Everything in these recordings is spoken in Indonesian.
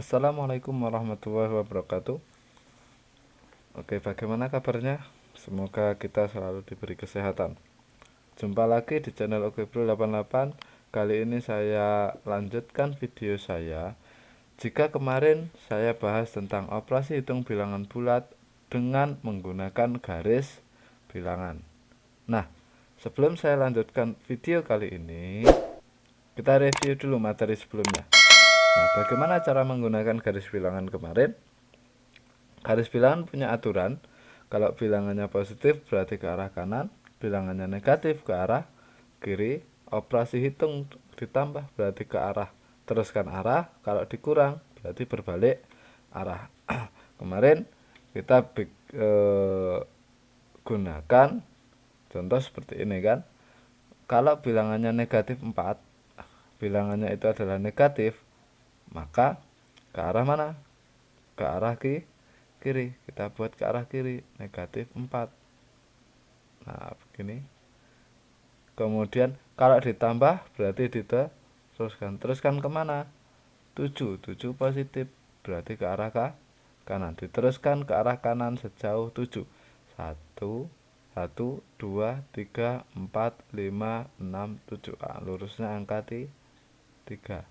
Assalamualaikum warahmatullahi wabarakatuh. Oke, bagaimana kabarnya? Semoga kita selalu diberi kesehatan. Jumpa lagi di channel Okebro88. Kali ini saya lanjutkan video saya. Jika kemarin saya bahas tentang operasi hitung bilangan bulat dengan menggunakan garis bilangan. Nah, sebelum saya lanjutkan video kali ini, kita review dulu materi sebelumnya. Nah, bagaimana cara menggunakan garis bilangan kemarin? Garis bilangan punya aturan, kalau bilangannya positif berarti ke arah kanan, bilangannya negatif ke arah kiri, operasi hitung ditambah berarti ke arah teruskan arah, kalau dikurang berarti berbalik arah. Kemarin kita gunakan contoh seperti ini kan. Kalau bilangannya negatif 4, bilangannya itu adalah negatif, maka ke arah mana? Ke arah kiri. Kita buat ke arah kiri, negatif 4. Nah, begini. Kemudian kalau ditambah berarti teruskan kemana? 7 positif, berarti ke arah kanan. Diteruskan ke arah kanan sejauh 7. 1 1 2 3 4 5 6 7. Lurusnya angka 3.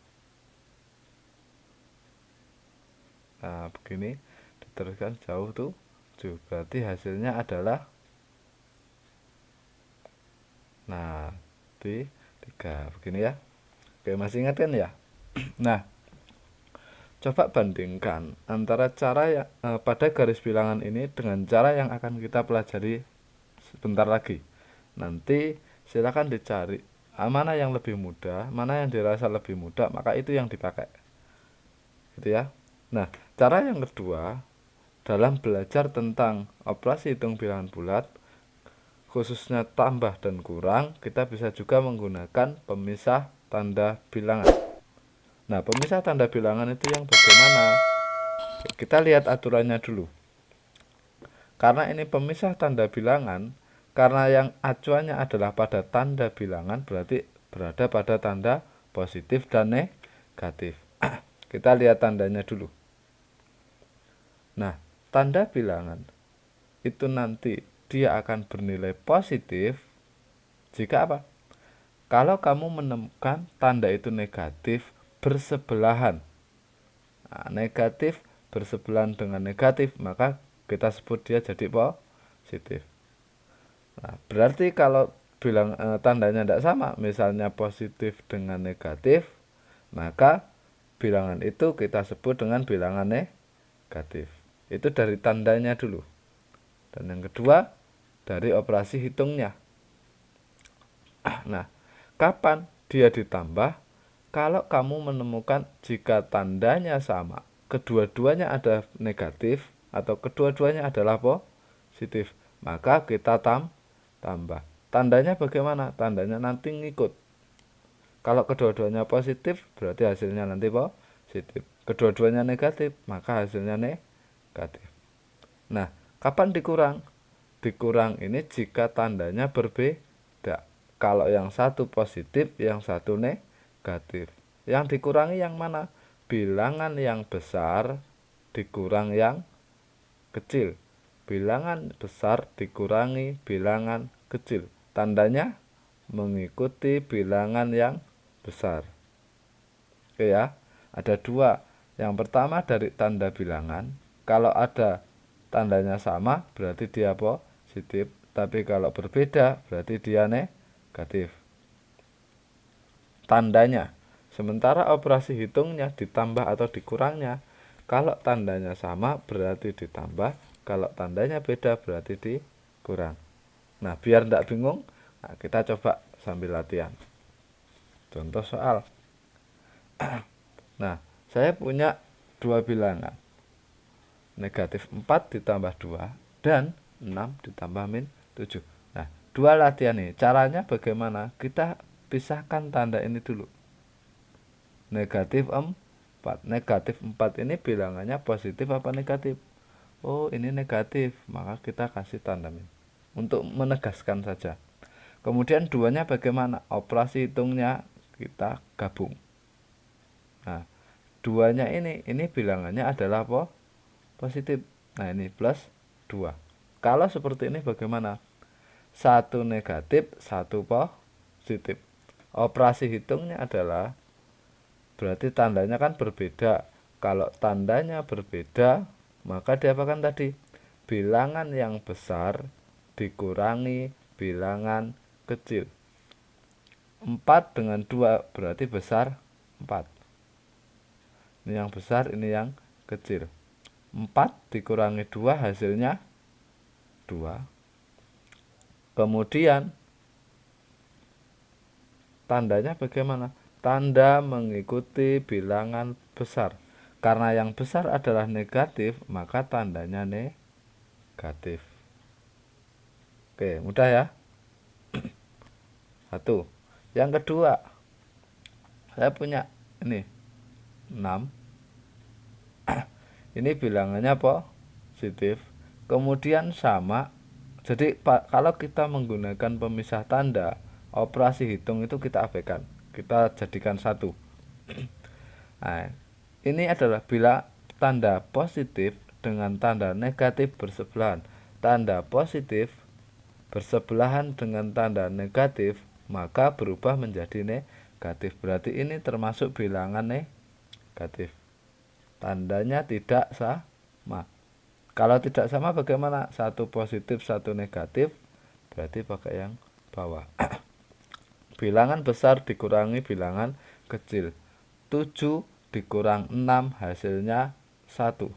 Nah, begini, diteruskan jauh 7. Berarti hasilnya adalah, nah, di 3. Begini ya. Oke, masih ingat kan ya? Nah, coba bandingkan antara cara pada garis bilangan ini dengan cara yang akan kita pelajari sebentar lagi. Nanti silakan dicari mana yang lebih mudah, mana yang dirasa lebih mudah, maka itu yang dipakai. Gitu ya. Nah, cara yang kedua dalam belajar tentang operasi hitung bilangan bulat, khususnya tambah dan kurang, kita bisa juga menggunakan pemisah tanda bilangan. Nah, pemisah tanda bilangan itu yang bagaimana? Kita lihat aturannya dulu. Karena ini pemisah tanda bilangan, karena yang acuannya adalah pada tanda bilangan, berarti berada pada tanda positif dan negatif. Kita lihat tandanya dulu. Nah, tanda bilangan itu nanti dia akan bernilai positif jika apa? Kalau kamu menemukan tanda itu negatif bersebelahan. Nah, negatif bersebelahan dengan negatif, maka kita sebut dia jadi positif. Nah, berarti kalau tandanya tidak sama, misalnya positif dengan negatif, maka bilangan itu kita sebut dengan bilangan negatif. Itu dari tandanya dulu. Dan yang kedua, dari operasi hitungnya. Nah, kapan dia ditambah? Kalau kamu menemukan jika tandanya sama, kedua-duanya ada negatif atau kedua-duanya adalah positif, maka kita tambah. Tandanya bagaimana? Tandanya nanti ngikut. Kalau kedua-duanya positif, berarti hasilnya nanti positif. Kedua-duanya negatif, maka hasilnya negatif. Nah, kapan dikurang? Dikurang ini jika tandanya berbeda. Kalau yang satu positif, yang satu negatif. Yang dikurangi yang mana? Bilangan yang besar dikurang yang kecil. Bilangan besar dikurangi bilangan kecil. Tandanya mengikuti bilangan yang besar. Oke ya, ada dua. Yang pertama dari tanda bilangan. Kalau ada tandanya sama, berarti dia positif. Tapi kalau berbeda, berarti dia negatif. Tandanya. Sementara operasi hitungnya ditambah atau dikurangnya. Kalau tandanya sama berarti ditambah, kalau tandanya beda berarti dikurang. Nah, biar tidak bingung, nah, kita coba sambil latihan. Contoh soal. Nah, saya punya dua bilangan. Negatif 4 ditambah 2 dan 6 ditambah min 7. Nah, dua latihan ini. Caranya bagaimana? Kita pisahkan tanda ini dulu. Negatif 4. Negatif 4 ini bilangannya positif apa negatif? Oh, ini negatif. Maka kita kasih tanda min. Untuk menegaskan saja. Kemudian duanya bagaimana? Operasi hitungnya kita gabung. Nah, duanya ini bilangannya adalah apa? Positif. Nah, ini plus 2. Kalau seperti ini bagaimana? Satu negatif, satu positif. Operasi hitungnya adalah berarti tandanya kan berbeda. Kalau tandanya berbeda, maka diapakan tadi? Bilangan yang besar dikurangi bilangan kecil. 4 dengan 2 berarti besar 4. Ini yang besar, ini yang kecil. 4 dikurangi 2 hasilnya 2. Kemudian tandanya bagaimana? Tanda mengikuti bilangan besar. Karena yang besar adalah negatif, maka tandanya negatif. Oke, mudah ya. Satu. Yang kedua, saya punya ini 6. Ini bilangannya positif. Kemudian sama. Jadi kalau kita menggunakan pemisah tanda, operasi hitung itu kita abaikan. Kita jadikan satu. Nah, ini adalah bila tanda positif dengan tanda negatif bersebelahan. Tanda positif bersebelahan dengan tanda negatif, maka berubah menjadi negatif. Berarti ini termasuk bilangan negatif. Tandanya tidak sama. Kalau tidak sama bagaimana? Satu positif, satu negatif. Berarti pakai yang bawah. Bilangan besar dikurangi bilangan kecil. 7 dikurang 6 hasilnya 1.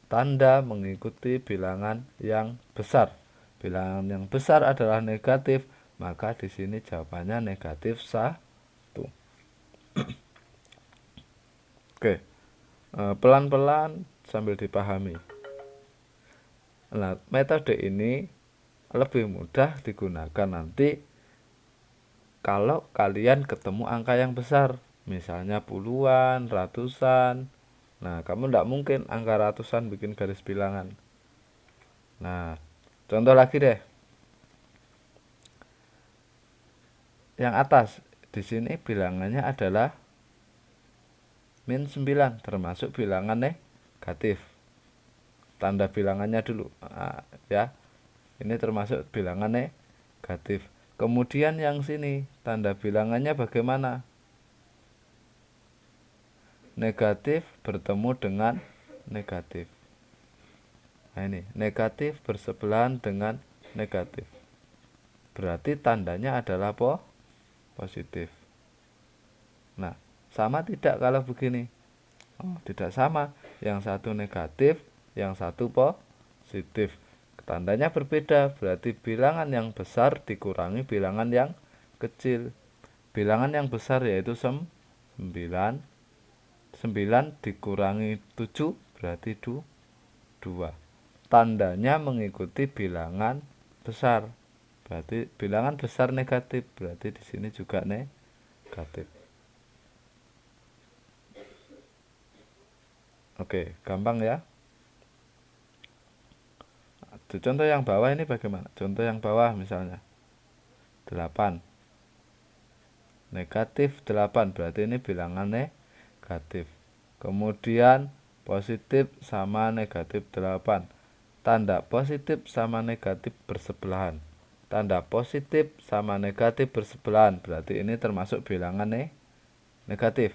Tanda mengikuti bilangan yang besar. Bilangan yang besar adalah negatif, maka di sini jawabannya negatif 1. Oke. Pelan-pelan sambil dipahami. Nah, metode ini lebih mudah digunakan nanti kalau kalian ketemu angka yang besar, misalnya puluhan, ratusan. Nah, kamu tidak mungkin angka ratusan bikin garis bilangan. Nah, contoh lagi deh. Yang atas, di sini bilangannya adalah min 9, termasuk bilangan negatif. Tanda bilangannya dulu. Nah, ya. Ini termasuk bilangan negatif. Kemudian yang sini, tanda bilangannya bagaimana? Negatif bertemu dengan negatif. Nah, ini negatif bersebelahan dengan negatif. Berarti tandanya adalah positif. Nah, sama tidak kalau begini? Oh, tidak sama. Yang satu negatif, yang satu positif. Tandanya berbeda, berarti bilangan yang besar dikurangi bilangan yang kecil. Bilangan yang besar yaitu 9. 9 dikurangi 7 berarti 2. Tandanya mengikuti bilangan besar. Berarti bilangan besar negatif, berarti di sini juga negatif. Oke, gampang ya. Contoh yang bawah ini bagaimana? Contoh yang bawah misalnya 8. Negatif 8, berarti ini bilangan negatif. Kemudian positif sama negatif 8. Tanda positif sama negatif bersebelahan. Tanda positif sama negatif bersebelahan, berarti ini termasuk bilangan negatif.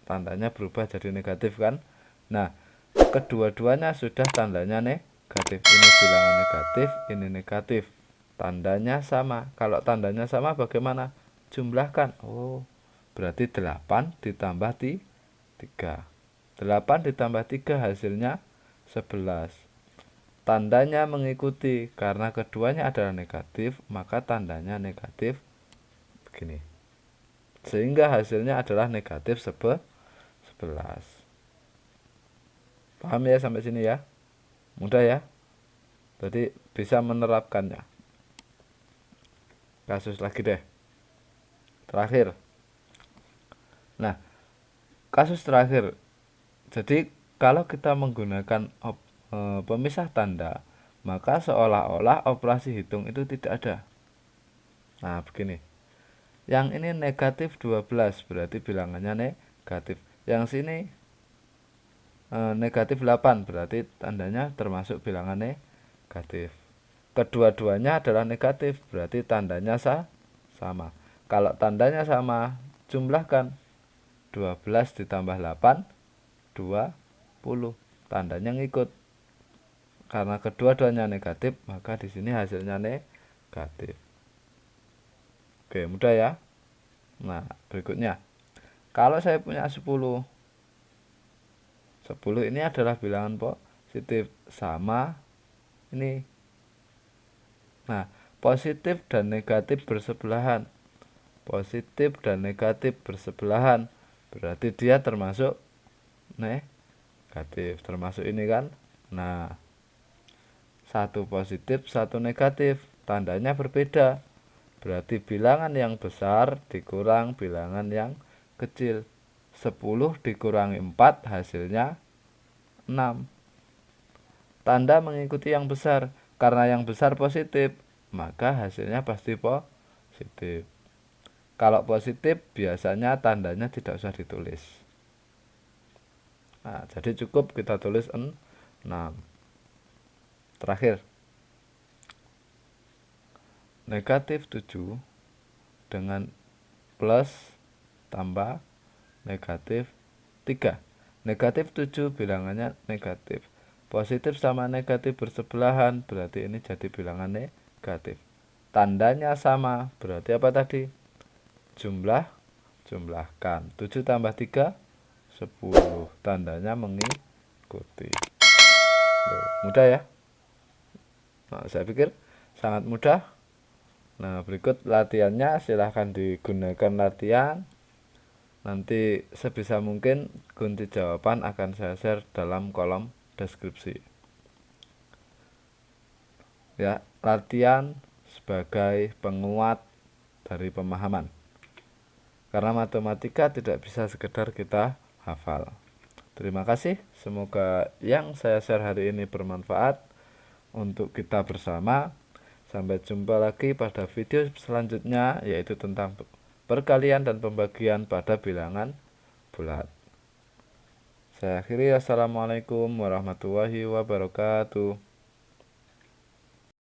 Tandanya berubah jadi negatif kan? Nah, kedua-duanya sudah tandanya negatif. Ini bilangan negatif, ini negatif. Tandanya sama. Kalau tandanya sama bagaimana? Jumlahkan. Oh, berarti 8 ditambah 3. 8 ditambah 3 hasilnya 11. Tandanya mengikuti. Karena keduanya adalah negatif, maka tandanya negatif begini. Sehingga hasilnya adalah negatif 11. Paham ya sampai sini ya? Mudah ya? Jadi bisa menerapkannya. Kasus lagi deh. Terakhir. Nah, kasus terakhir. Jadi kalau kita menggunakan pemisah tanda, maka seolah-olah operasi hitung itu tidak ada. Nah, begini. Yang ini negatif 12, berarti bilangannya negatif. Yang sini negatif 8, berarti tandanya termasuk bilangan negatif. Kedua-duanya adalah negatif, berarti tandanya sama. Kalau tandanya sama, jumlahkan 12 ditambah 8, 20. Tandanya ngikut. Karena kedua-duanya negatif, maka di sini hasilnya negatif. Oke, mudah ya. Nah, berikutnya. Kalau saya punya 10, 10 ini adalah bilangan positif sama ini. Nah, positif dan negatif bersebelahan. Positif dan negatif bersebelahan. Berarti dia termasuk negatif. Termasuk ini kan. Nah, satu positif, satu negatif. Tandanya berbeda. Berarti bilangan yang besar dikurang bilangan yang kecil. 10 dikurangi 4 hasilnya 6. Tanda mengikuti yang besar. Karena yang besar positif, maka hasilnya pasti positif. Kalau positif biasanya tandanya tidak usah ditulis. Nah, jadi cukup kita tulis 6. Terakhir, negatif 7 dengan plus tambah negatif 3. Negatif 7 bilangannya negatif. Positif sama negatif bersebelahan, berarti ini jadi bilangan negatif. Tandanya sama, berarti apa tadi? Jumlahkan. 7 tambah 3, 10. Tandanya mengikuti. Mudah ya? Nah, saya pikir sangat mudah. Nah, berikut latihannya, silahkan digunakan latihan. Nanti sebisa mungkin kunci jawaban akan saya share dalam kolom deskripsi. Ya, latihan sebagai penguat dari pemahaman. Karena matematika tidak bisa sekedar kita hafal. Terima kasih, semoga yang saya share hari ini bermanfaat untuk kita bersama. Sampai jumpa lagi pada video selanjutnya, yaitu tentang perkalian dan pembagian pada bilangan bulat. Saya akhiri, assalamualaikum warahmatullahi wabarakatuh.